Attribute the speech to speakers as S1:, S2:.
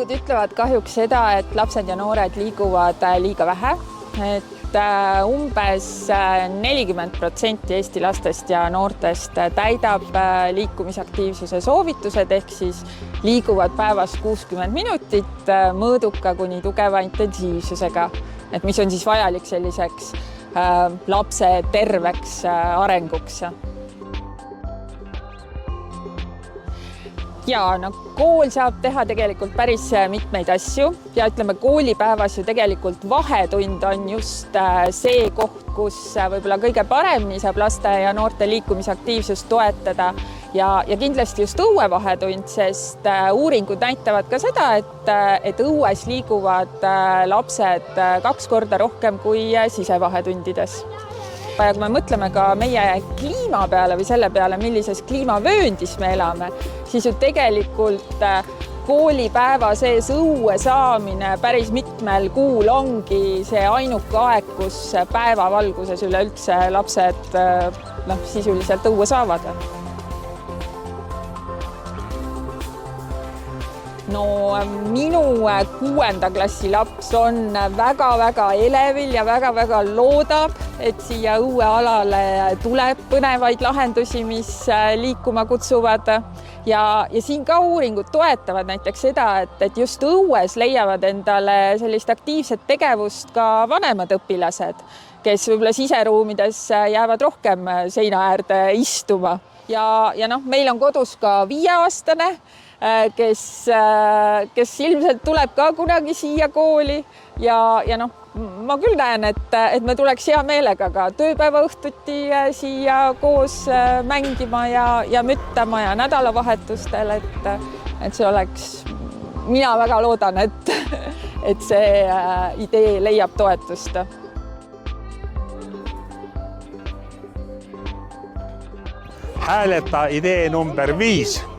S1: uuringud ütlevad kahjuks seda, et lapsed ja noored liiguvad liiga vähe, et umbes 40% Eesti lastest ja noortest täidab liikumisaktiivsuse soovitused ehk siis liiguvad päevas 60 minutit mõõduka kuni tugeva intensiivsusega, et mis on siis vajalik selliseks lapse terveks arenguks. Ja kool saab teha tegelikult päris mitmeid asju ja ütleme, koolipäevas ju tegelikult vahetund on just see koht, kus võib-olla kõige paremini saab laste ja noorte liikumisaktiivsust toetada ja kindlasti just õuevahetund, sest uuringud näitavad ka seda, et õues liiguvad lapsed 2 korda rohkem kui sisevahetundides. Ja kui me mõtleme ka meie kliima peale või selle peale, millises kliimavööndis me elame, siis ju tegelikult koolipäeva sees õue saamine päris mitmel kuul ongi see ainuke aeg, kus päevavalguses üleüldse lapsed sisuliselt õue saavad. No minu 6. klassi laps on väga-väga elevil ja väga-väga loodab, et siia õuealale tuleb põnevaid lahendusi, mis liikuma kutsuvad. Ja siin ka uuringud toetavad näiteks seda, et just õues leiavad endale sellist aktiivset tegevust ka vanemad õpilased, kes võib-olla siseruumides jäävad rohkem seina äärde istuma. Ja meil on kodus ka 5-aastane, kes ilmselt tuleb ka kunagi siia kooli ja ma küll näen, et me tuleks hea meelega ka tööpäeva õhtuti siia koos mängima ja müttama ja nädalavahetustel, et see oleks, mina väga loodan, et see idee leiab toetust.
S2: Hääleta idee number 5.